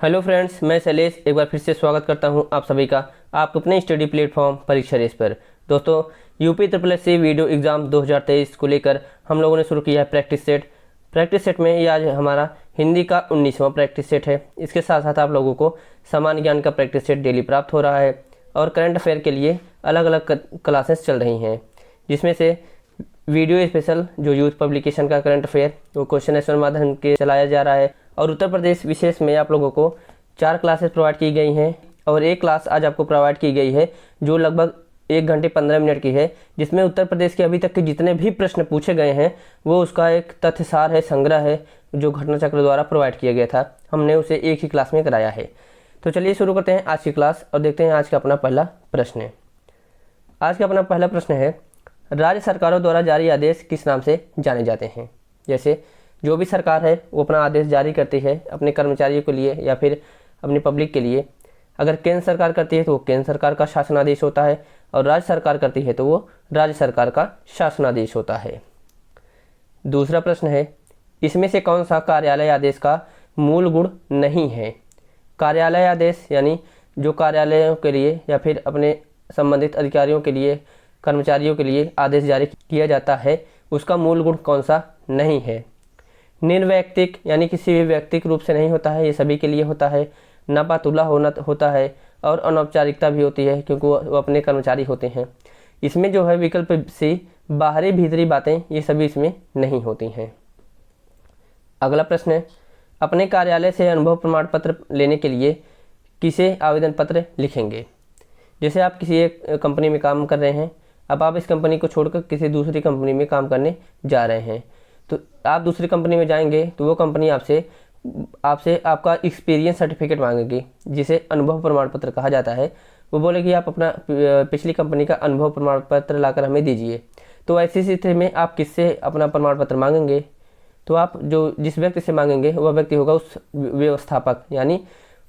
Hello friends, मैं शैलेश एक बार फिर से स्वागत करता हूं आप सभी का आपके अपने स्टडी प्लेटफॉर्म परीक्षा रेस पर। दोस्तों, यूपी SSSC वीडियो एग्ज़ाम 2023 को लेकर हम लोगों ने शुरू किया है प्रैक्टिस सेट। प्रैक्टिस सेट में ये आज हमारा हिंदी का 19वां प्रैक्टिस सेट है। इसके साथ साथ आप लोगों को सामान्य ज्ञान का प्रैक्टिस सेट डेली प्राप्त हो रहा है और करंट अफेयर के लिए अलग अलग क्लासेस चल रही हैं, जिसमें से वीडियो स्पेशल जो यूथ पब्लिकेशन का करंट अफेयर वो क्वेश्चन आंसर माध्यम के चलाया जा रहा है। और उत्तर प्रदेश विशेष में आप लोगों को 4 क्लासेस प्रोवाइड की गई हैं और एक क्लास आज आपको प्रोवाइड की गई है जो लगभग 1 घंटे 15 मिनट की है, जिसमें उत्तर प्रदेश के अभी तक के जितने भी प्रश्न पूछे गए हैं वो उसका एक तथ्यसार है, संग्रह है, जो घटना चक्र द्वारा प्रोवाइड किया गया था। हमने उसे एक ही क्लास में कराया है। तो चलिए शुरू करते हैं आज की क्लास और देखते हैं आज का अपना पहला प्रश्न है। आज का अपना पहला प्रश्न है, राज्य सरकारों द्वारा जारी आदेश किस नाम से जाने जाते हैं। जैसे जो भी सरकार है वो अपना आदेश जारी करती है अपने कर्मचारियों के लिए या फिर अपनी पब्लिक के लिए। अगर केंद्र सरकार करती है तो वो केंद्र सरकार का शासनादेश होता है और राज्य सरकार करती है तो वो राज्य सरकार का शासनादेश होता है। दूसरा प्रश्न है, इसमें से कौन सा कार्यालय आदेश का मूल गुण नहीं है। कार्यालय आदेश यानी जो कार्यालयों के लिए या फिर अपने संबंधित अधिकारियों के लिए, कर्मचारियों के लिए आदेश जारी किया जाता है, उसका मूल गुण कौन सा नहीं है। निर्वैयक्तिक यानी किसी भी व्यक्तिक रूप से नहीं होता है, ये सभी के लिए होता है। नापातुला होता है और अनौपचारिकता भी होती है क्योंकि वो अपने कर्मचारी होते हैं। इसमें जो है विकल्प सी बाहरी भीतरी बातें, ये सभी इसमें नहीं होती हैं। अगला प्रश्न है, अपने कार्यालय से अनुभव प्रमाण पत्र लेने के लिए किसे आवेदन पत्र लिखेंगे। जैसे आप किसी एक कंपनी में काम कर रहे हैं, अब आप इस कंपनी को छोड़कर किसी दूसरी कंपनी में काम करने जा रहे हैं, तो आप दूसरी कंपनी में जाएंगे तो वो कंपनी आपसे आपका एक्सपीरियंस सर्टिफिकेट मांगेगी, जिसे अनुभव प्रमाण पत्र कहा जाता है। वो बोलेगी आप अपना पिछली कंपनी का अनुभव प्रमाण पत्र लाकर हमें दीजिए। तो ऐसी स्थिति में आप किससे अपना प्रमाण पत्र मांगेंगे, तो आप जिस व्यक्ति से मांगेंगे वह व्यक्ति होगा उस व्यवस्थापक, यानी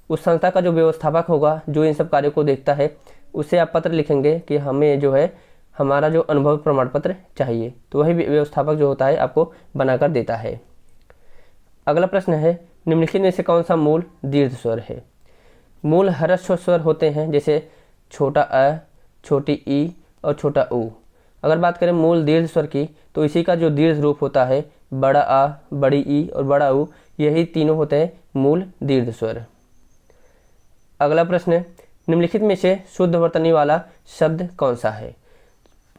उस संस्था का जो व्यवस्थापक होगा जो इन सब कार्यों को देखता है, उससे आप पत्र लिखेंगे कि हमें जो है हमारा जो अनुभव प्रमाण पत्र चाहिए, तो वही व्यवस्थापक जो होता है आपको बनाकर देता है। अगला प्रश्न है, निम्नलिखित में से कौन सा मूल दीर्घ स्वर है। मूल ह्रस्व स्वर होते हैं, जैसे छोटा अ, छोटी ई और छोटा ऊ। अगर बात करें मूल दीर्घ स्वर की, तो इसी का जो दीर्घ रूप होता है बड़ा आ, बड़ी ई और बड़ा ऊ, यही तीनों होते हैं मूल दीर्घ स्वर। अगला प्रश्न है, निम्नलिखित में से शुद्ध वर्तनी वाला शब्द कौन सा है।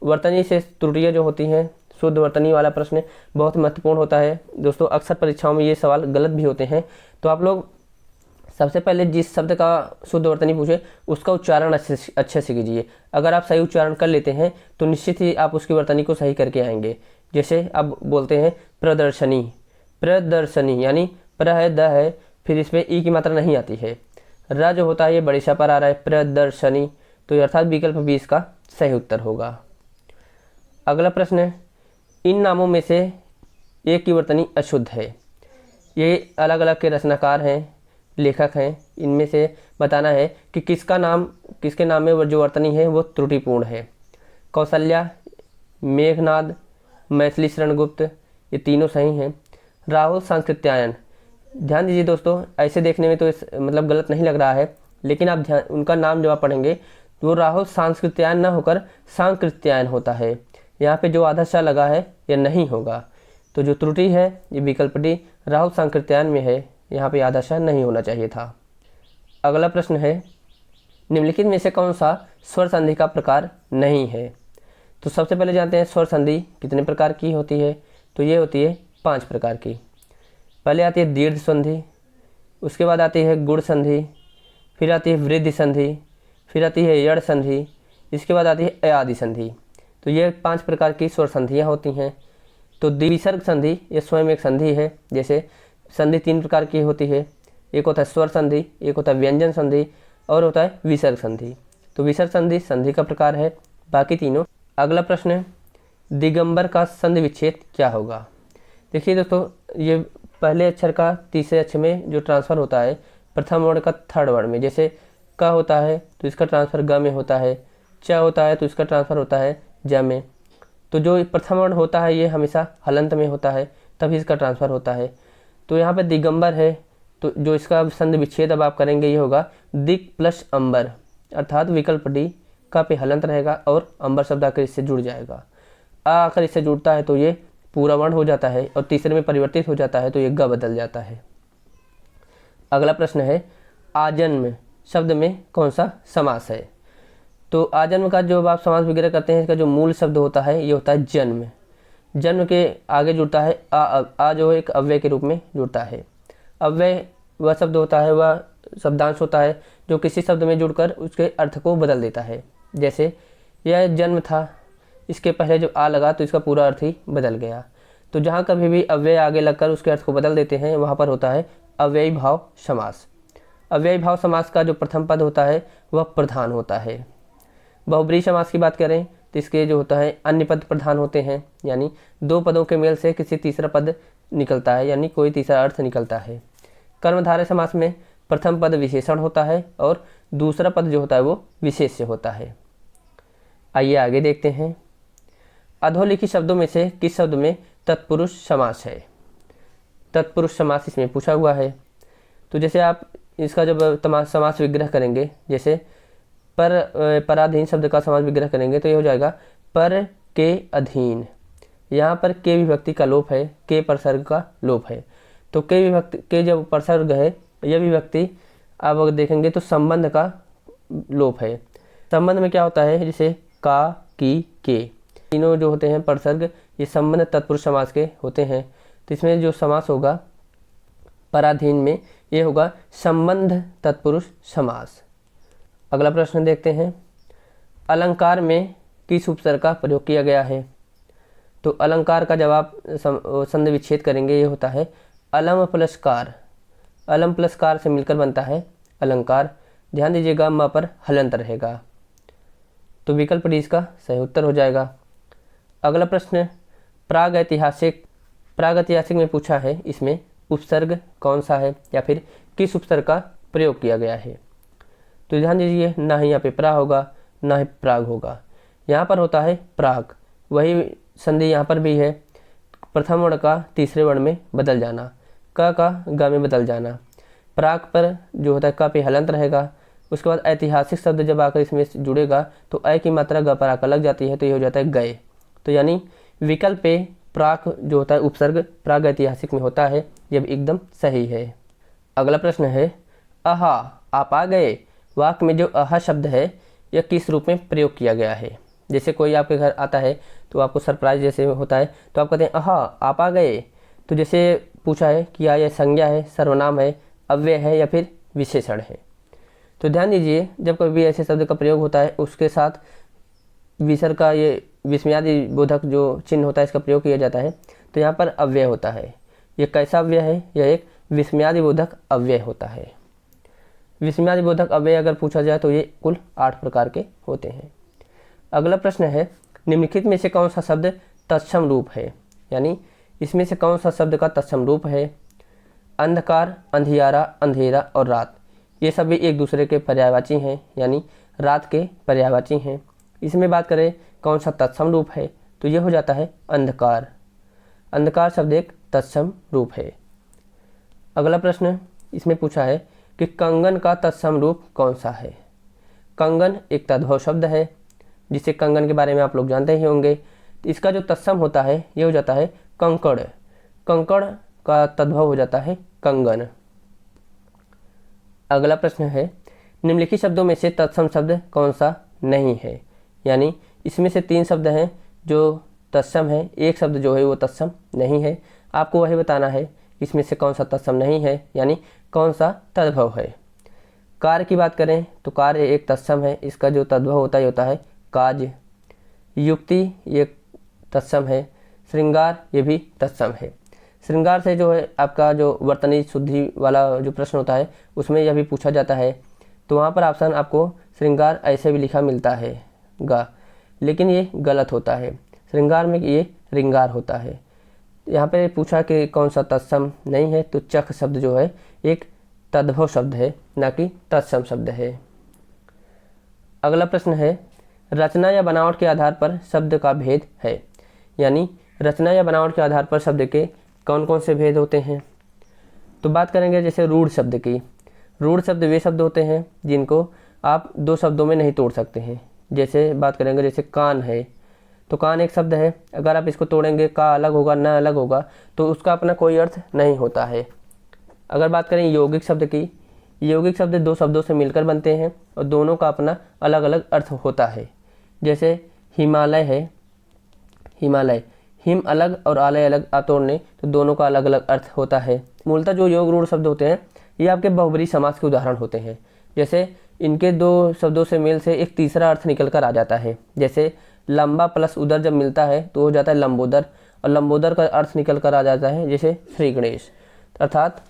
वर्तनी से त्रुटियाँ जो होती हैं, शुद्ध वर्तनी वाला प्रश्न बहुत महत्वपूर्ण होता है। दोस्तों, अक्सर परीक्षाओं में ये सवाल गलत भी होते हैं, तो आप लोग सबसे पहले जिस शब्द का शुद्ध वर्तनी पूछे उसका उच्चारण अच्छे से कीजिए। अगर आप सही उच्चारण कर लेते हैं तो निश्चित ही आप उसकी वर्तनी को सही करके आएंगे। जैसे आप बोलते हैं प्रदर्शनी, प्रदर्शनी यानी प्र है, द है, फिर इसमें ई की मात्रा नहीं आती है। र जो होता है ये बड़ी सा पर आ रहा है, प्रदर्शनी, तो अर्थात विकल्प बी इसका सही उत्तर होगा। अगला प्रश्न है, इन नामों में से एक की वर्तनी अशुद्ध है। ये अलग अलग के रचनाकार हैं, लेखक हैं, इनमें से बताना है कि किसके नाम में जो वर्तनी है वो त्रुटिपूर्ण है। कौशल्या, मेघनाद, मैथिली शरण गुप्त, ये तीनों सही हैं। राहुल सांस्कृत्यायन, ध्यान दीजिए दोस्तों, ऐसे देखने में तो मतलब गलत नहीं लग रहा है, लेकिन आप उनका नाम जब आप पढ़ेंगे तो राहुल सांस्कृत्यायन ना होकर सांकृत्यायन होता है। यहाँ पे जो आधा सा लगा है यह नहीं होगा, तो जो त्रुटि है ये विकल्प डी राहुल सांकृत्यायन में है, यहाँ पे आधा सा नहीं होना चाहिए था। अगला प्रश्न है, निम्नलिखित में से कौन सा स्वर संधि का प्रकार नहीं है। तो सबसे पहले जानते हैं स्वर संधि कितने प्रकार की होती है। तो ये होती है 5 प्रकार की। पहले आती है दीर्घ संधि, उसके बाद आती है गुण संधि, फिर आती है वृद्धि संधि, फिर आती है यड़ संधि, इसके बाद आती है अयादि संधि। तो ये 5 प्रकार की स्वर संधियाँ होती हैं। तो द्विसर्ग संधि ये स्वयं एक संधि है। जैसे संधि 3 प्रकार की होती है, एक होता है स्वर संधि, एक होता है व्यंजन संधि और होता है विसर्ग संधि। तो विसर्ग संधि संधि का प्रकार है, बाकी तीनों। अगला प्रश्न है, दिगंबर का संधि विच्छेद क्या होगा। देखिए दोस्तों, ये पहले अक्षर का तीसरे अक्षर में जो ट्रांसफर होता है प्रथम वर्ण का थर्ड वर्ण में, जैसे क होता है तो इसका ट्रांसफर ग में होता है, च होता है तो इसका ट्रांसफर होता है ज में। तो जो प्रथम वर्ण होता है ये हमेशा हलंत में होता है, तभी इसका ट्रांसफ़र होता है। तो यहाँ पे दिगंबर है तो जो इसका संधि विच्छेद अब आप करेंगे ये होगा दिक प्लस अंबर, अर्थात विकल्प डी का पे हलंत रहेगा और अंबर शब्द आकर इससे जुड़ जाएगा। आ आकर इससे जुड़ता है तो ये पूरा वर्ण हो जाता है और तीसरे में परिवर्तित हो जाता है तो ये ग बदल जाता है। अगला प्रश्न है आजन्म शब्द में कौन सा समास है। तो आजन्म का जो आप समास वगैरह करते हैं इसका जो मूल शब्द होता है ये होता है जन्म। जन्म के आगे जुड़ता है आ जो एक अव्यय के रूप में जुड़ता है। अव्यय वह शब्द होता है, वह शब्दांश होता है जो किसी शब्द में जुड़कर उसके अर्थ को बदल देता है। जैसे यह जन्म था, इसके पहले जब आ लगा तो इसका पूरा अर्थ ही बदल गया। तो जहाँ कभी भी अव्यय आगे लगकर उसके अर्थ को बदल देते हैं वहाँ पर होता है अव्ययी भाव समास। अव्ययी भाव समास का जो प्रथम पद होता है वह प्रधान होता है। बहुब्रीहि समास की बात करें तो इसके जो होता है अन्य पद प्रधान होते हैं, यानी दो पदों के मेल से किसी तीसरा पद निकलता है, यानी कोई तीसरा अर्थ निकलता है। कर्मधारय समास में प्रथम पद विशेषण होता है और दूसरा पद जो होता है वो विशेष्य होता है। आइए आगे देखते हैं। अधोलिखित शब्दों में से किस शब्द में तत्पुरुष समास है। तत्पुरुष समास इसमें पूछा हुआ है। तो जैसे आप इसका जब समास विग्रह करेंगे, जैसे पराधीन शब्द का समास विग्रह करेंगे तो ये हो जाएगा पर के अधीन। यहाँ पर के विभक्ति का लोप है, के परसर्ग का लोप है। तो के विभक्ति के जब परसर्ग है यह विभक्ति आप अगर देखेंगे तो संबंध का लोप है। संबंध में क्या होता है, जैसे का, की, के, तीनों जो होते हैं परसर्ग ये संबंध तत्पुरुष समास के होते हैं। तो इसमें जो समास होगा पराधीन में ये होगा संबंध तत्पुरुष समास। अगला प्रश्न देखते हैं। अलंकार में किस उपसर्ग का प्रयोग किया गया है। तो अलंकार का जब आप संधि विच्छेद करेंगे ये होता है अलम प्लस कार। अलम प्लस कार से मिलकर बनता है अलंकार। ध्यान दीजिएगा म पर हलंत रहेगा, तो विकल्प डी इसका सही उत्तर हो जाएगा। अगला प्रश्न प्रागैतिहासिक में पूछा है, इसमें उपसर्ग कौन सा है या फिर किस उपसर्ग का प्रयोग किया गया है। तो ध्यान दीजिए ना ही यहाँ पे प्रा होगा ना ही प्राग होगा, यहाँ पर होता है प्राग। वही संधि यहाँ पर भी है, प्रथम वर्ण का तीसरे वर्ण में बदल जाना, क का ग में बदल जाना। प्राग पर जो होता है क पे हलंत रहेगा। उसके बाद ऐतिहासिक शब्द जब आकर इसमें जुड़ेगा तो अ की मात्रा ग पर आकर लग जाती है तो ये हो जाता है गए। तो यानी विकल्प पे प्राग जो होता है उपसर्ग प्राग ऐतिहासिक में होता है, यह एकदम सही है। अगला प्रश्न है आहा आप आ गए। वाक्य में जो आहा शब्द है यह किस रूप में प्रयोग किया गया है। जैसे कोई आपके घर आता है तो आपको सरप्राइज जैसे होता है तो आप कहते हैं आहा आप आ गए। तो जैसे पूछा है कि यह संज्ञा है, सर्वनाम है, अव्यय है या फिर विशेषण है। तो ध्यान दीजिए जब कभी ऐसे शब्द का प्रयोग होता है उसके साथ विसर्ग का ये विस्मयादि बोधक जो चिन्ह होता है इसका प्रयोग किया जाता है तो यहाँ पर अव्यय होता है। यह कैसा अव्यय है, यह एक विस्मयादि बोधक अव्यय होता है। विस्मयादि बोधक अव्यय अगर पूछा जाए तो ये कुल 8 प्रकार के होते हैं। अगला प्रश्न है निम्नलिखित में से कौन सा शब्द तत्सम रूप है, यानी इसमें से कौन सा शब्द का तत्सम रूप है। अंधकार, अंधियारा, अंधेरा और रात ये सभी एक दूसरे के पर्यायवाची हैं, यानी रात के पर्यायवाची हैं। इसमें बात करें कौन सा तत्सम रूप है तो ये हो जाता है अंधकार। अंधकार शब्द एक तत्सम रूप है। अगला प्रश्न इसमें पूछा है कि कंगन का तत्सम रूप कौन सा है। कंगन एक तद्भव शब्द है जिसे कंगन के बारे में आप लोग जानते ही होंगे। तो इसका जो तत्सम होता है ये हो जाता है कंकड़। कंकड़ का तद्भव हो जाता है कंगन। अगला प्रश्न है निम्नलिखित शब्दों में से तत्सम शब्द कौन सा नहीं है, यानी इसमें से 3 शब्द हैं जो तत्सम है, एक शब्द जो है वो तत्सम नहीं है। आपको वही बताना है इसमें से कौन सा तत्सम नहीं है, यानी कौन सा तद्भव है। कार्य की बात करें तो कार्य एक तत्सम है, इसका जो तद्भव होता है काज। युक्ति ये तत्सम है। श्रृंगार ये भी तत्सम है। श्रृंगार से जो है आपका जो वर्तनी शुद्धि वाला जो प्रश्न होता है उसमें यह भी पूछा जाता है। तो वहाँ पर ऑप्शन आपको श्रृंगार ऐसे भी लिखा मिलता है गा, लेकिन ये गलत होता है। श्रृंगार में ये रिंगार होता है। यहाँ पे पूछा कि कौन सा तत्सम नहीं है, तो चख शब्द जो है एक तद्भव शब्द है, ना कि तत्सम शब्द है। अगला प्रश्न है रचना या बनावट के आधार पर शब्द का भेद है, यानी रचना या बनावट के आधार पर शब्द के कौन कौन से भेद होते हैं। तो बात करेंगे जैसे रूढ़ शब्द की। रूढ़ शब्द वे शब्द होते हैं जिनको आप दो शब्दों में नहीं तोड़ सकते हैं। जैसे बात करेंगे जैसे कान है, तो कान एक शब्द है, अगर आप इसको तोड़ेंगे का अलग होगा ना अलग होगा तो उसका अपना कोई अर्थ नहीं होता है। अगर बात करें यौगिक शब्द की, यौगिक शब्द दो शब्दों से मिलकर बनते हैं और दोनों का अपना अलग अलग अर्थ होता है। जैसे हिमालय है, हिमालय, हिम अलग और आलय अलग आप तोड़ने तो दोनों का अलग अलग अर्थ होता है। मूलतः जो योग रूढ़ शब्द होते हैं ये आपके बहुब्रीहि समास के उदाहरण होते हैं। जैसे इनके दो शब्दों से मेल से एक तीसरा अर्थ निकल कर आ जाता है। जैसे लंबा प्लस उदर जब मिलता है तो हो जाता है लंबोदर, और लंबोदर का अर्थ निकल कर आ जाता है जैसे श्री गणेश। अर्थात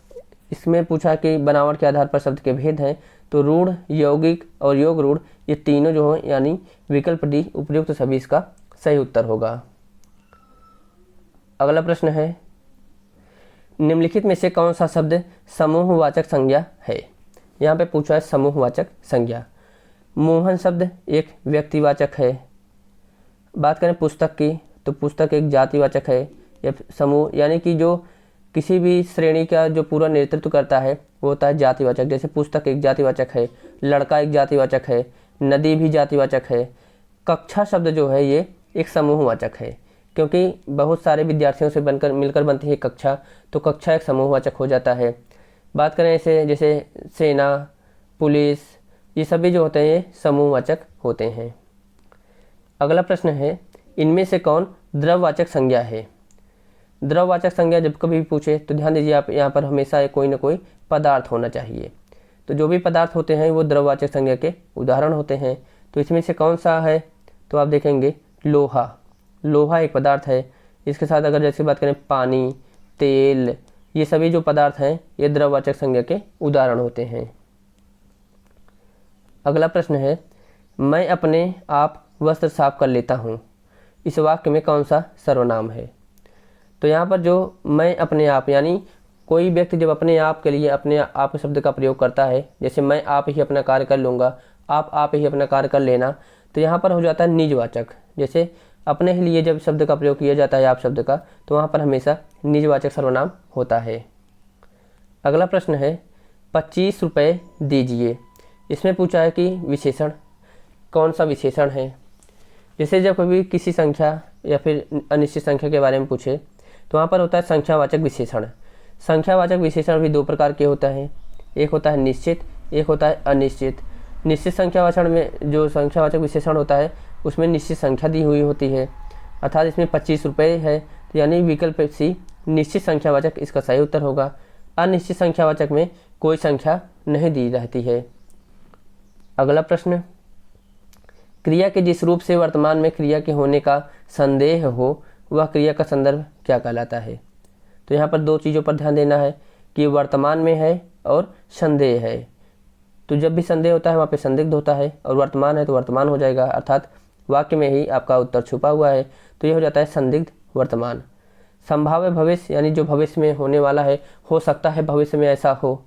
इसमें पूछा कि बनावट के आधार पर शब्द के भेद हैं, तो रूढ़, यौगिक और योग रूढ़ ये तीनों जो हैं यानी विकल्प डी उपयुक्त सभी इसका सही उत्तर होगा। अगला प्रश्न है, निम्नलिखित में से कौन सा शब्द समूहवाचक संज्ञा है। यहाँ पे पूछा है समूहवाचक संज्ञा। मोहन शब्द एक व्यक्तिवाचक है। बात करें पुस्तक की तो पुस्तक एक जातिवाचक है या समूह, यानी कि जो किसी भी श्रेणी का जो पूरा नेतृत्व करता है वो होता है जातिवाचक। जैसे पुस्तक एक जातिवाचक है, लड़का एक जातिवाचक है, नदी भी जातिवाचक है। कक्षा शब्द जो है ये एक समूहवाचक है, क्योंकि बहुत सारे विद्यार्थियों से बनकर मिलकर बनती है कक्षा, तो कक्षा एक समूहवाचक हो जाता है। बात करें ऐसे जैसे सेना, पुलिस, ये सभी जो होते हैं ये समूहवाचक होते हैं। अगला प्रश्न है, इनमें से कौन द्रववाचक संज्ञा है। द्रववाचक संज्ञा जब कभी भी पूछे तो ध्यान दीजिए आप यहाँ पर हमेशा कोई ना कोई पदार्थ होना चाहिए। तो जो भी पदार्थ होते हैं वो द्रववाचक संज्ञा के उदाहरण होते हैं। तो इसमें से कौन सा है, तो आप देखेंगे लोहा। लोहा एक पदार्थ है। इसके साथ अगर जैसे बात करें पानी, तेल, ये सभी जो पदार्थ हैं ये द्रववाचक संज्ञा के उदाहरण होते हैं। अगला प्रश्न है, मैं अपने आप वस्त्र साफ कर लेता हूँ, इस वाक्य में कौन सा सर्वनाम है। तो यहाँ पर जो मैं अपने आप, यानी कोई व्यक्ति जब अपने आप के लिए अपने आप शब्द का प्रयोग करता है, जैसे मैं आप ही अपना कार्य कर लूँगा, आप ही अपना कार्य कर लेना, तो यहाँ पर हो जाता है निजवाचक। जैसे अपने ही लिए जब शब्द का प्रयोग किया जाता है आप शब्द का, तो वहाँ पर हमेशा निजवाचक सर्वनाम होता है। अगला प्रश्न है, 25 रुपये दीजिए। इसमें पूछा है कि विशेषण कौन सा विशेषण है। जैसे जब कभी किसी संख्या या फिर अनिश्चित संख्या के बारे में पूछे तो वहाँ पर होता है संख्यावाचक विशेषण। संख्यावाचक विशेषण भी दो प्रकार के होता है, एक होता है निश्चित, एक होता है अनिश्चित। निश्चित संख्यावाचक में जो संख्यावाचक विशेषण होता है उसमें निश्चित संख्या दी हुई होती है, अर्थात इसमें 25 रुपये है, तो यानी विकल्प सी निश्चित संख्यावाचक इसका सही उत्तर होगा। अनिश्चित संख्यावाचक में कोई संख्या नहीं दी रहती है। अगला प्रश्न, क्रिया के जिस रूप से वर्तमान में क्रिया के होने का संदेह हो वह क्रिया का संदर्भ क्या कहलाता है। तो यहाँ पर दो चीज़ों पर ध्यान देना है कि वर्तमान में है और संदेह है। तो जब भी संदेह होता है वहाँ पे संदिग्ध होता है, और वर्तमान है तो वर्तमान हो जाएगा, अर्थात वाक्य में ही आपका उत्तर छुपा हुआ है, तो ये हो जाता है संदिग्ध वर्तमान। संभाव्य भविष्य, यानी जो भविष्य में होने वाला है, हो सकता है भविष्य में ऐसा हो।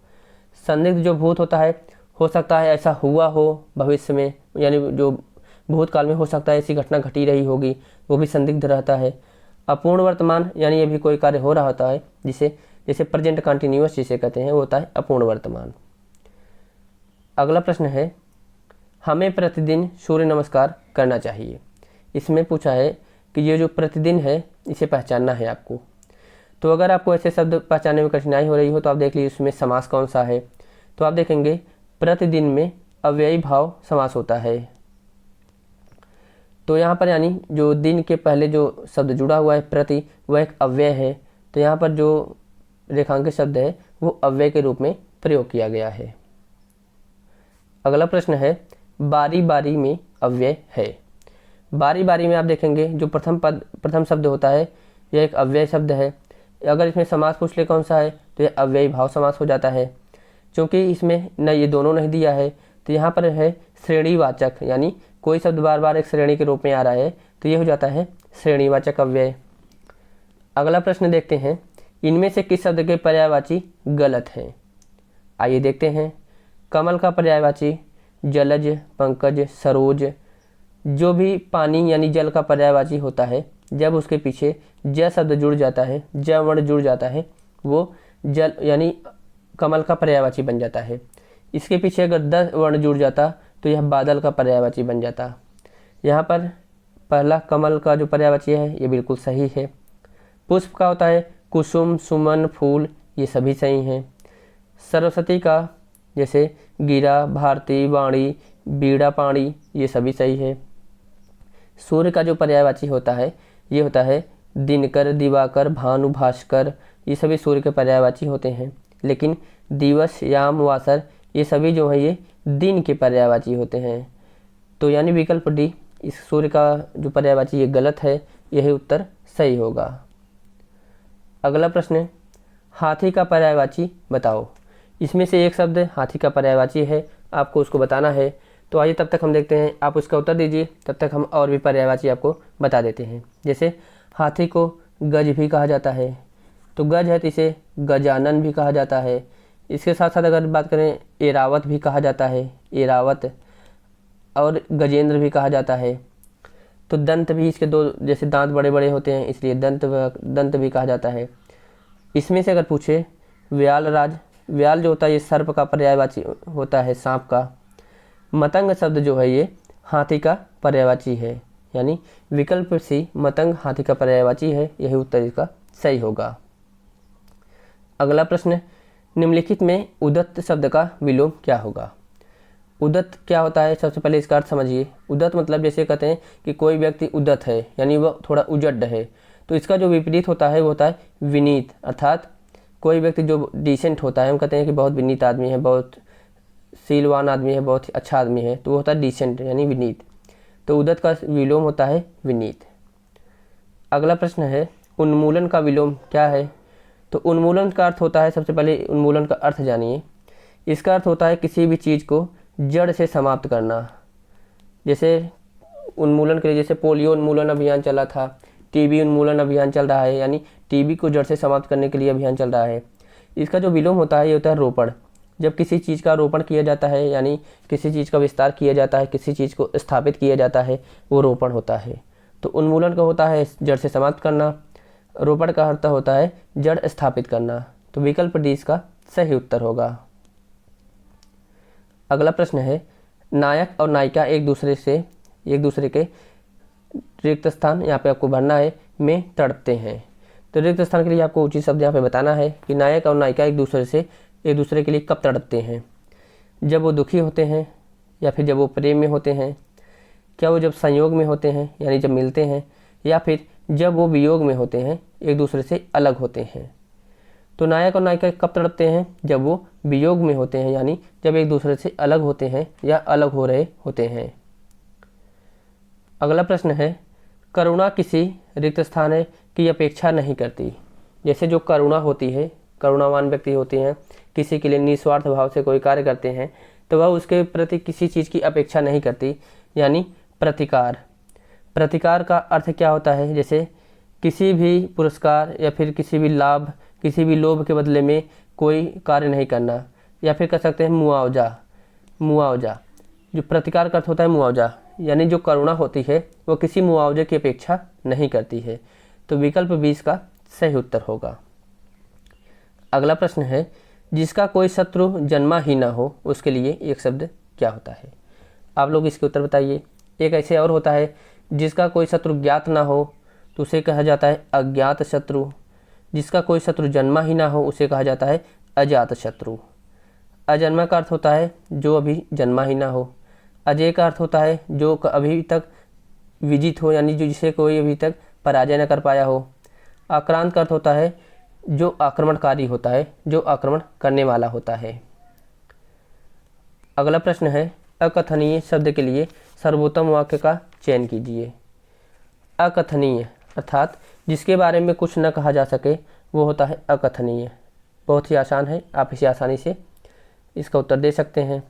संदिग्ध जो भूत होता है, हो सकता है ऐसा हुआ हो भविष्य में, यानी जो भूतकाल में हो सकता है ऐसी घटना घटी रही होगी, वो भी संदिग्ध रहता है। अपूर्ण वर्तमान, यानी ये भी कोई कार्य हो रहा होता है जैसे प्रेजेंट कंटिन्यूअस जिसे कहते हैं, वो होता है अपूर्ण वर्तमान। अगला प्रश्न है, हमें प्रतिदिन सूर्य नमस्कार करना चाहिए। इसमें पूछा है कि ये जो प्रतिदिन है इसे पहचानना है आपको। तो अगर आपको ऐसे शब्द पहचानने में कठिनाई हो रही हो तो आप देख लीजिए उसमें समास कौन सा है। तो आप देखेंगे प्रतिदिन में अव्ययी भाव समास होता है। तो यहाँ पर यानी जो दिन के पहले जो शब्द जुड़ा हुआ है प्रति, वह एक अव्यय है, तो यहाँ पर जो रेखांकित शब्द है वो अव्यय के रूप में प्रयोग किया गया है। अगला प्रश्न है, बारी बारी में अव्यय है। बारी बारी में आप देखेंगे जो प्रथम शब्द होता है यह एक अव्यय शब्द है। अगर इसमें समास पूछ ले कौन सा है तो यह अव्ययी भाव समास हो जाता है। क्योंकि इसमें न ये दोनों नहीं दिया है तो यहाँ पर है श्रेणीवाचक, यानी कोई शब्द बार बार एक श्रेणी के रूप में आ रहा है तो ये हो जाता है श्रेणीवाचक अव्यय। अगला प्रश्न देखते हैं, इनमें से किस शब्द के पर्यायवाची गलत हैं। आइए देखते हैं। कमल का पर्यायवाची जलज, पंकज, सरोज। जो भी पानी यानी जल का पर्यायवाची होता है जब उसके पीछे ज शब्द जुड़ जाता है, ज वर्ण जुड़ जाता है, वो जल यानी कमल का पर्यायवाची बन जाता है। इसके पीछे अगर 10 वर्ण जुड़ जाता तो यह बादल का पर्यायवाची बन जाता। यहाँ पर पहला कमल का जो पर्यायवाची है ये बिल्कुल सही है। पुष्प का होता है कुसुम, सुमन, फूल, ये सभी सही हैं। सरस्वती का जैसे गिरा, भारती, वाणी, बीड़ा, पाणी, ये सभी सही है। सूर्य का जो पर्यायवाची होता है ये होता है दिनकर, दिवाकर, भानु, भास्कर, ये सभी सूर्य के पर्यायवाची होते हैं। लेकिन दिवस, याम, वासर, ये सभी जो है ये दिन के पर्यायवाची होते हैं। तो यानी विकल्प डी, इस सूर्य का जो पर्यायवाची ये गलत है, यही उत्तर सही होगा। अगला प्रश्न है हाथी का पर्यायवाची बताओ। इसमें से एक शब्द हाथी का पर्यायवाची है, आपको उसको बताना है। तो आइए तब तक हम देखते हैं, आप उसका उत्तर दीजिए, तब तक हम और भी पर्यायवाची आपको बता देते हैं। जैसे हाथी को गज भी कहा जाता है, तो गज है तो इसे गजानन भी कहा जाता है। इसके साथ साथ अगर बात करें एरावत भी कहा जाता है, एरावत, और गजेंद्र भी कहा जाता है। तो दंत भी, इसके दो जैसे दांत बड़े बड़े होते हैं इसलिए दंत भी कहा जाता है। इसमें से अगर पूछे व्याल राज, व्याल जो होता है ये सर्प का पर्यायवाची होता है, सांप का। मतंग शब्द जो है ये हाथी का पर्यायवाची है, यानी विकल्प सी मतंग हाथी का पर्यायवाची है, यही उत्तर इसका सही होगा। अगला प्रश्न, निम्नलिखित में उदत्त शब्द का विलोम क्या होगा। उदत्त क्या होता है, सबसे पहले इसका अर्थ समझिए। उदत्त मतलब जैसे कहते हैं कि कोई व्यक्ति उदत्त है, यानी वह थोड़ा उजड्ड है। तो इसका जो विपरीत होता है वो होता है विनीत, अर्थात कोई व्यक्ति जो डिसेंट होता है, हम कहते हैं कि बहुत विनीत आदमी है, बहुत शीलवान आदमी है, बहुत अच्छा आदमी है, तो वो होता है डिसेंट यानी विनीत। तो उदत्त का विलोम होता है विनीत। अगला प्रश्न है उन्मूलन का विलोम क्या है। तो उन्मूलन का अर्थ होता है, सबसे पहले उन्मूलन का अर्थ जानिए। इसका अर्थ होता है किसी भी चीज़ को जड़ से समाप्त करना। जैसे उन्मूलन के लिए जैसे पोलियो उन्मूलन अभियान चला था, टीबी उन्मूलन अभियान चल रहा है, यानी टीबी को जड़ से समाप्त करने के लिए अभियान चल रहा है। इसका जो विलोम होता है ये होता है रोपण। जब किसी चीज़ का रोपण किया जाता है, यानी किसी चीज़ का विस्तार किया जाता है, किसी चीज़ को स्थापित किया जाता है, वो रोपण होता है। तो उन्मूलन का होता है जड़ से समाप्त करना, रोपण का अर्थ होता है जड़ स्थापित करना। तो विकल्प डी इसका सही उत्तर होगा। अगला प्रश्न है नायक और नायिका एक दूसरे के रिक्त स्थान, यहाँ पे आपको भरना है, में तड़पते हैं। तो रिक्त स्थान के लिए आपको उचित शब्द यहाँ पे बताना है कि नायक और नायिका एक दूसरे के लिए कब तड़पते हैं। जब वो दुखी होते हैं, या फिर जब वो प्रेम में होते हैं, क्या वो जब संयोग में होते हैं यानी जब मिलते हैं, या फिर जब वो वियोग में होते हैं, एक दूसरे से अलग होते हैं। तो नायक और नायिका कब तड़पते हैं, जब वो वियोग में होते हैं, यानी जब एक दूसरे से अलग होते हैं या अलग हो रहे होते हैं। अगला प्रश्न है करुणा किसी रिक्त स्थान की अपेक्षा नहीं करती। जैसे जो करुणा होती है, करुणावान व्यक्ति होते हैं, किसी के लिए निस्वार्थ भाव से कोई कार्य करते हैं, तो वह उसके प्रति किसी चीज़ की अपेक्षा नहीं करती, यानी प्रतिकार। प्रतिकार का अर्थ क्या होता है, जैसे किसी भी पुरस्कार या फिर किसी भी लाभ, किसी भी लोभ के बदले में कोई कार्य नहीं करना, या फिर कह सकते हैं मुआवजा। जो प्रतिकार का अर्थ होता है मुआवजा, यानी जो करुणा होती है वो किसी मुआवजे की अपेक्षा नहीं करती है। तो विकल्प 20 का सही उत्तर होगा। अगला प्रश्न है जिसका कोई शत्रु जन्मा ही ना हो उसके लिए एक शब्द क्या होता है। आप लोग इसके उत्तर बताइए। एक ऐसे और होता है जिसका कोई शत्रु ज्ञात ना हो तो उसे कहा जाता है अज्ञात शत्रु। जिसका कोई शत्रु जन्मा ही ना हो उसे कहा जाता है अजात शत्रु। अजन्मा का अर्थ होता है जो अभी जन्मा ही ना हो। अजय का अर्थ होता है जो अभी तक विजित हो, यानी जो जिसे कोई अभी तक पराजय न कर पाया हो। आक्रांत का अर्थ होता है जो आक्रमणकारी होता है, जो आक्रमण करने वाला होता है। अगला प्रश्न है अकथनीय शब्द के लिए सर्वोत्तम वाक्य का चयन कीजिए। अकथनीय अर्थात जिसके बारे में कुछ न कहा जा सके वो होता है अकथनीय। बहुत ही आसान है, आप इसे आसानी से इसका उत्तर दे सकते हैं।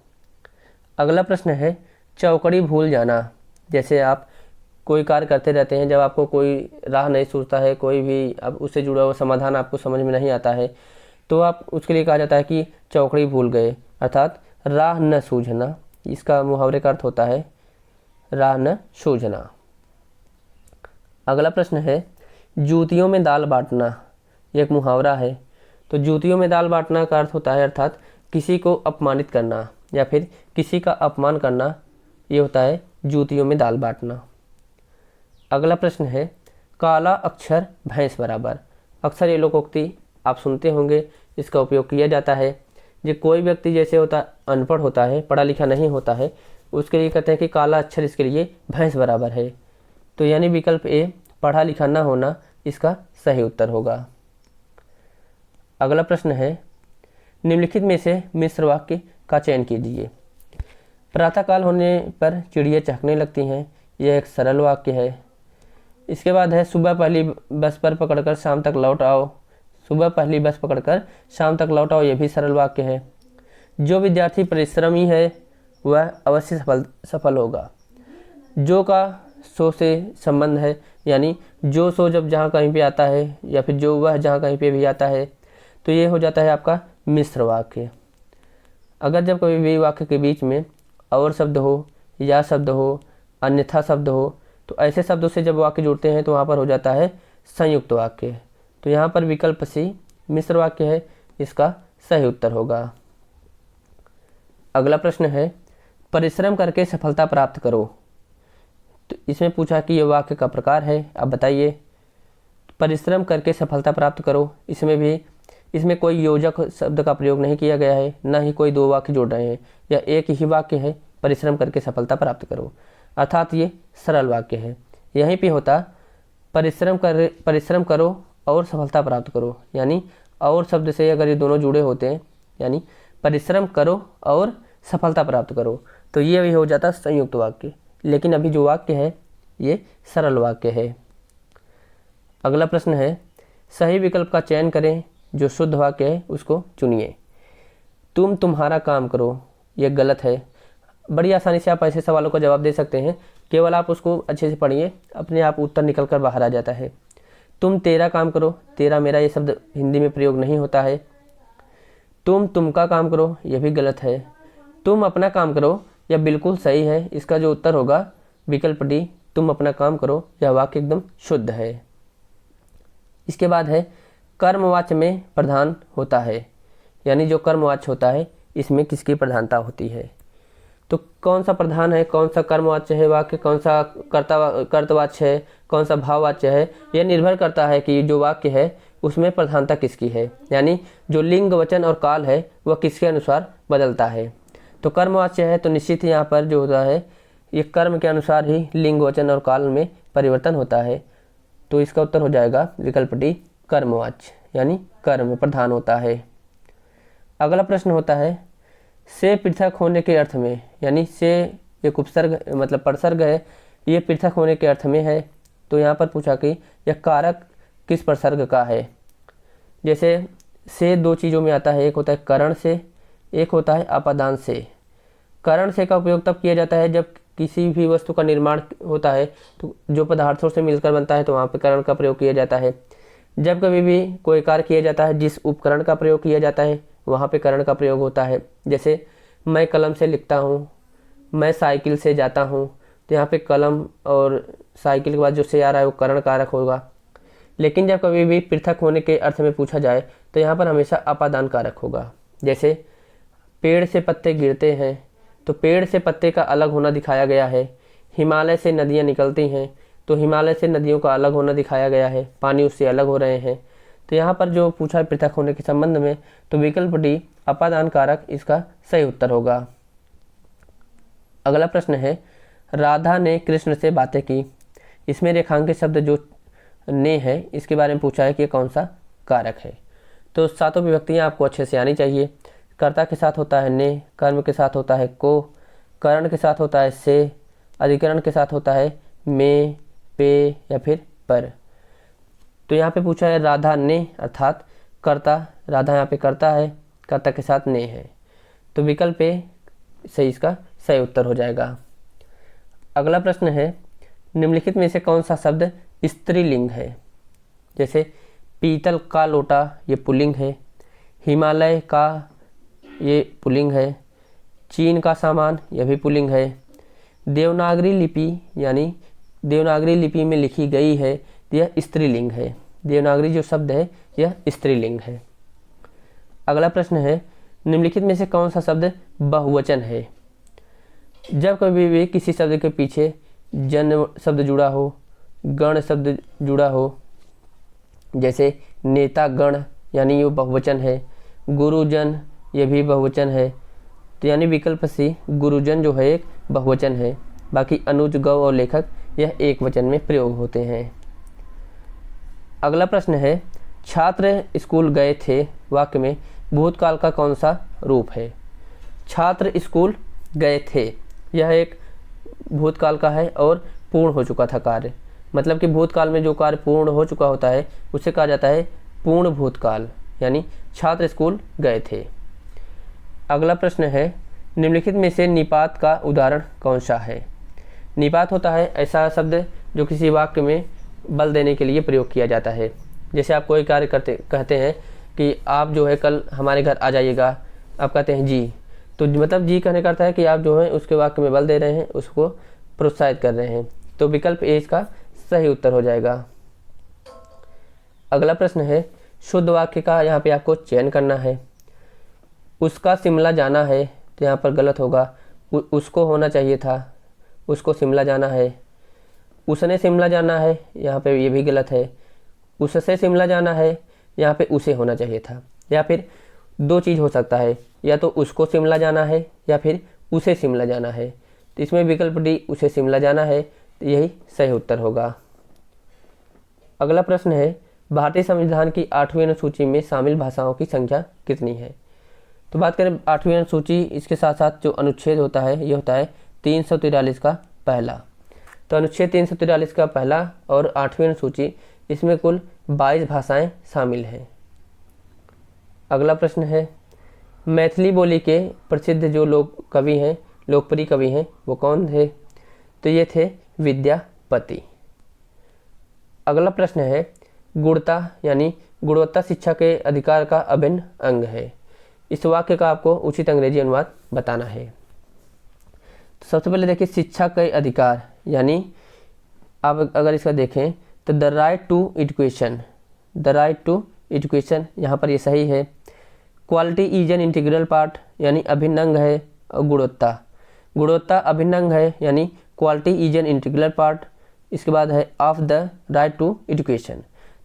अगला प्रश्न है चौकड़ी भूल जाना। जैसे आप कोई कार्य करते रहते हैं, जब आपको कोई राह नहीं सूझता है, कोई भी अब उससे जुड़ा हुआ समाधान आपको समझ में नहीं आता है, तो आप उसके लिए कहा जाता है कि चौकड़ी भूल गए, अर्थात राह न सूझना। इसका मुहावरे का अर्थ होता है राह न सूझना। अगला प्रश्न है जूतियों में दाल बांटना। यह एक मुहावरा है। तो जूतियों में दाल बांटना का अर्थ होता है अर्थात किसी को अपमानित करना या फिर किसी का अपमान करना, ये होता है जूतियों में दाल बांटना। अगला प्रश्न है, काला अक्षर भैंस बराबर। अक्सर ये लोकोक्ति आप सुनते होंगे, इसका उपयोग किया जाता है। जो कोई व्यक्ति जैसे होता अनपढ़ होता है, पढ़ा लिखा नहीं होता है, उसके लिए कहते हैं कि काला अक्षर इसके लिए भैंस बराबर है। तो यानी विकल्प ए, पढ़ा लिखा न होना, इसका सही उत्तर होगा। अगला प्रश्न है, निम्नलिखित में से मिश्र वाक्य का चयन कीजिए। प्रातःकाल होने पर चिड़िया चहकने लगती हैं, यह एक सरल वाक्य है। इसके बाद है, सुबह पहली बस पर पकड़कर शाम तक लौट आओ। सुबह पहली बस पकड़कर शाम तक लौट आओ, यह भी सरल वाक्य है। जो विद्यार्थी परिश्रमी है वह अवश्य सफल होगा। जो का सो से संबंध है, यानी जो सो जब जहाँ कहीं पे आता है या फिर जो वह जहाँ कहीं पे भी आता है, तो ये हो जाता है आपका मिश्र वाक्य। अगर जब कभी भी वाक्य के बीच में और शब्द हो, या शब्द हो, अन्यथा शब्द हो, तो ऐसे शब्दों से जब वाक्य जुड़ते हैं तो वहाँ पर हो जाता है संयुक्त वाक्य। तो यहाँ पर विकल्प सी मिश्र वाक्य है, इसका सही उत्तर होगा। अगला प्रश्न है, परिश्रम करके सफलता प्राप्त करो। तो इसमें पूछा कि यह वाक्य का प्रकार है, आप बताइए। परिश्रम करके सफलता प्राप्त करो, इसमें कोई योजक शब्द का प्रयोग नहीं किया गया है, न ही कोई दो वाक्य जोड़ रहे हैं, या एक ही वाक्य है, परिश्रम करके सफलता प्राप्त करो, अर्थात ये सरल वाक्य है। यहीं पे होता परिश्रम करो और सफलता प्राप्त करो, यानी और शब्द से अगर ये दोनों जुड़े होते हैं, यानी परिश्रम करो और सफलता प्राप्त करो, तो ये भी हो जाता संयुक्त वाक्य। लेकिन अभी जो वाक्य है ये सरल वाक्य है। अगला प्रश्न है, सही विकल्प का चयन करें, जो शुद्ध वाक्य है उसको चुनिए। तुम तुम्हारा काम करो, ये गलत है। बड़ी आसानी से आप ऐसे सवालों का जवाब दे सकते हैं, केवल आप उसको अच्छे से पढ़िए, अपने आप उत्तर निकल कर बाहर आ जाता है। तुम तेरा काम करो, तेरा मेरा ये शब्द हिंदी में प्रयोग नहीं होता है। तुमका काम करो, यह भी गलत है। तुम अपना काम करो, यह बिल्कुल सही है। इसका जो उत्तर होगा विकल्प डी, तुम अपना काम करो, यह वाक्य एकदम शुद्ध है। इसके बाद है, कर्मवाच्य में प्रधान होता है, यानी जो कर्मवाच्य होता है इसमें किसकी प्रधानता होती है। तो कौन सा प्रधान है, कौन सा कर्मवाच्य है वाक्य, कौन सा कर्तवाच्य है, कौन सा भाववाच्य है, यह निर्भर करता है कि जो वाक्य है उसमें प्रधानता किसकी है, यानी जो लिंग, वचन और काल है वह किसके अनुसार बदलता है। तो कर्मवाच्य है तो निश्चित ही यहाँ पर जो होता है ये कर्म के अनुसार ही लिंग, वचन और काल में परिवर्तन होता है। तो इसका उत्तर हो जाएगा विकल्प डी, कर्मवाच्य, यानी कर्म प्रधान होता है। अगला प्रश्न होता है, से पृथक होने के अर्थ में, यानी से एक उपसर्ग मतलब प्रसर्ग है, ये पृथक होने के अर्थ में है। तो यहाँ पर पूछा कि यह कारक किस प्रसर्ग का है। जैसे से दो चीज़ों में आता है, एक होता है करण से, एक होता है अपादान से। करण से का उपयोग तब किया जाता है जब किसी भी वस्तु का निर्माण होता है तो जो पदार्थों से मिलकर बनता है, तो वहाँ पे करण का प्रयोग किया जाता है। जब कभी भी कोई कार्य किया जाता है, जिस उपकरण का प्रयोग किया जाता है वहाँ पे करण का प्रयोग होता है। जैसे मैं कलम से लिखता हूँ, मैं साइकिल से जाता हूँ, तो यहाँ पे कलम और साइकिल के बाद जो से आ रहा है वो करण कारक होगा। लेकिन जब कभी भी पृथक होने के अर्थ में पूछा जाए तो यहाँ पर हमेशा अपादान कारक होगा। जैसे पेड़ से पत्ते गिरते हैं, तो पेड़ से पत्ते का अलग होना दिखाया गया है। हिमालय से नदियाँ निकलती हैं, तो हिमालय से नदियों का अलग होना दिखाया गया है, पानी उससे अलग हो रहे हैं। तो यहाँ पर जो पूछा है पृथक होने के संबंध में, तो विकल्प डी, अपादान कारक, इसका सही उत्तर होगा। अगला प्रश्न है, राधा ने कृष्ण से बातें की। इसमें रेखांकित शब्द जो ने है इसके बारे में पूछा है कि कौन सा कारक है। तो सातों विभक्तियाँ आपको अच्छे से आनी चाहिए। कर्ता के साथ होता है ने, कर्म के साथ होता है को, करण के साथ होता है से, अधिकरण के साथ होता है में, पे या फिर पर। तो यहाँ पे पूछा है राधा ने, अर्थात कर्ता, राधा यहाँ पे कर्ता है, कर्ता के साथ ने है। तो विकल्प पे सही इसका सही उत्तर हो जाएगा। अगला प्रश्न है, निम्नलिखित में से कौन सा शब्द स्त्रीलिंग है। जैसे पीतल का लोटा, ये पुल्लिंग है। हिमालय का, ये पुल्लिंग है। चीन का सामान, यह भी पुल्लिंग है। देवनागरी लिपि, यानी देवनागरी लिपि में लिखी गई है, यह स्त्रीलिंग है। देवनागरी जो शब्द है यह स्त्रीलिंग है। अगला प्रश्न है, निम्नलिखित में से कौन सा शब्द बहुवचन है? जब कभी भी किसी शब्द के पीछे जन शब्द जुड़ा हो, गण शब्द जुड़ा हो, जैसे नेता गण यानी ये बहुवचन है, गुरुजन ये भी बहुवचन है, तो यानी विकल्प सी गुरुजन जो है एक बहुवचन है। बाकी अनुज, गौ और लेखक यह एक वचन में प्रयोग होते हैं। अगला प्रश्न है, छात्र स्कूल गए थे वाक्य में भूतकाल का कौन सा रूप है? छात्र स्कूल गए थे यह एक भूतकाल का है और पूर्ण हो चुका था कार्य, मतलब कि भूतकाल में जो कार्य पूर्ण हो चुका होता है उसे कहा जाता है पूर्ण भूतकाल, यानी छात्र स्कूल गए थे। अगला प्रश्न है, निम्नलिखित में से निपात का उदाहरण कौन सा है? निपात होता है ऐसा शब्द जो किसी वाक्य में बल देने के लिए प्रयोग किया जाता है। जैसे आप कोई कार्य कहते हैं कि आप जो है कल हमारे घर आ जाइएगा, आप कहते हैं जी, तो मतलब जी कहने का अर्थ है कि आप जो है उसके वाक्य में बल दे रहे हैं, उसको प्रोत्साहित कर रहे हैं। तो विकल्प ए इसका सही उत्तर हो जाएगा। अगला प्रश्न है, शुद्ध वाक्य का यहाँ पे आपको चयन करना है। उसका शिमला जाना है, तो यहाँ पर गलत होगा, उसको होना चाहिए था, उसको शिमला जाना है। उसने शिमला जाना है, यहाँ पे ये भी गलत है। उससे शिमला जाना है, यहाँ पे उसे होना चाहिए था। या फिर दो चीज़ हो सकता है, या तो उसको शिमला जाना है या फिर उसे शिमला जाना है। तो इसमें विकल्प डी उसे शिमला जाना है, तो यही सही उत्तर होगा। अगला प्रश्न है, भारतीय संविधान की 8वीं अनुसूची में शामिल भाषाओं की संख्या कितनी है? तो बात करें 8वीं अनुसूची, इसके साथ साथ जो अनुच्छेद होता है ये होता है 343 का पहला। तो अनुच्छेद 343 का पहला और 8वीं अनुसूची, इसमें कुल 22 भाषाएं शामिल हैं। अगला प्रश्न है, मैथिली बोली के प्रसिद्ध जो लोकप्रिय कवि हैं वो कौन थे? तो ये थे विद्यापति। अगला प्रश्न है, गुणता यानी गुणवत्ता शिक्षा के अधिकार का अभिन्न अंग है। इस वाक्य का आपको उचित अंग्रेजी अनुवाद बताना है। तो सबसे पहले देखिए, शिक्षा के अधिकार यानी आप अगर इसका देखें तो the right to education, the right to education यहाँ पर ये सही है। Quality is an integral part यानी अभिन्न अंग है। और गुणवत्ता अभिन्न अंग है यानी quality is an integral part. इसके बाद है of the right to education,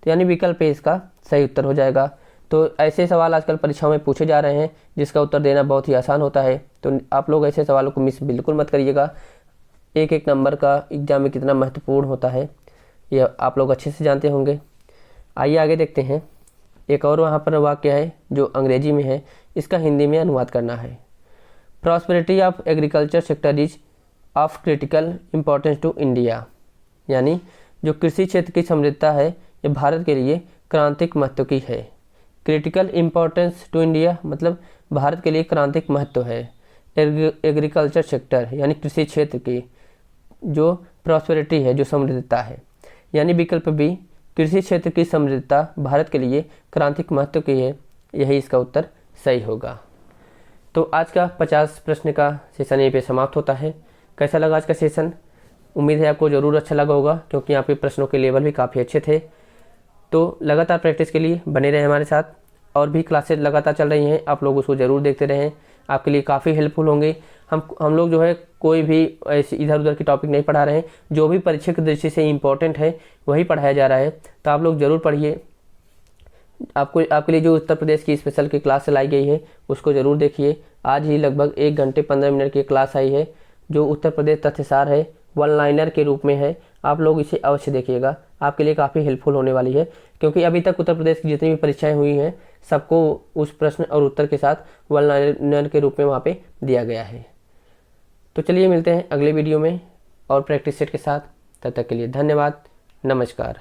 तो यानी विकल्प ए इसका सही उत्तर हो जाएगा। तो ऐसे सवाल आजकल परीक्षाओं में पूछे जा रहे हैं जिसका उत्तर देना बहुत ही आसान होता है, तो आप लोग ऐसे सवालों को मिस बिल्कुल मत करिएगा। एक एक नंबर का एग्जाम में कितना महत्वपूर्ण होता है ये आप लोग अच्छे से जानते होंगे। आइए आगे देखते हैं। एक और वहाँ पर वाक्य है जो अंग्रेजी में है, इसका हिंदी में अनुवाद करना है। Prosperity of agriculture sector is of critical importance to India, यानी जो कृषि क्षेत्र की समृद्धता है ये भारत के लिए क्रांतिक महत्व की है। क्रिटिकल इम्पोर्टेंस टू इंडिया मतलब भारत के लिए क्रांतिक महत्व है। एग्रीकल्चर सेक्टर यानी कृषि क्षेत्र की जो प्रॉस्पेरिटी है, जो समृद्धता है, यानी विकल्प बी कृषि क्षेत्र की समृद्धता भारत के लिए क्रांतिक महत्व की है, यही इसका उत्तर सही होगा। तो आज का 50 प्रश्न का सेशन यहीं पे समाप्त होता है। कैसा लगा आज का सेशन? उम्मीद है आपको ज़रूर अच्छा लगा होगा, क्योंकि यहाँ पे प्रश्नों के लेवल भी काफ़ी अच्छे थे। तो लगातार प्रैक्टिस के लिए बने रहें हमारे साथ, और भी क्लासेज लगातार चल रही हैं, आप लोग उसको ज़रूर देखते रहें, आपके लिए काफ़ी हेल्पफुल होंगे। हम लोग जो है कोई भी ऐसे इधर उधर की टॉपिक नहीं पढ़ा रहे हैं, जो भी परीक्षा की दृष्टि से इम्पोर्टेंट है वही पढ़ाया जा रहा है, तो आप लोग ज़रूर पढ़िए। आपके लिए जो उत्तर प्रदेश की स्पेशल की क्लास चलाई गई है उसको ज़रूर देखिए। आज ही लगभग 1 घंटे 15 मिनट की क्लास आई है, जो उत्तर प्रदेश तथ्यसार है, वन लाइनर के रूप में है। आप लोग इसे अवश्य देखिएगा, आपके लिए काफ़ी हेल्पफुल होने वाली है, क्योंकि अभी तक उत्तर प्रदेश की जितनी भी परीक्षाएं हुई हैं सबको उस प्रश्न और उत्तर के साथ वन लाइनर के रूप में वहाँ पे दिया गया है। तो चलिए मिलते हैं अगले वीडियो में और प्रैक्टिस सेट के साथ। तब तक के लिए धन्यवाद, नमस्कार।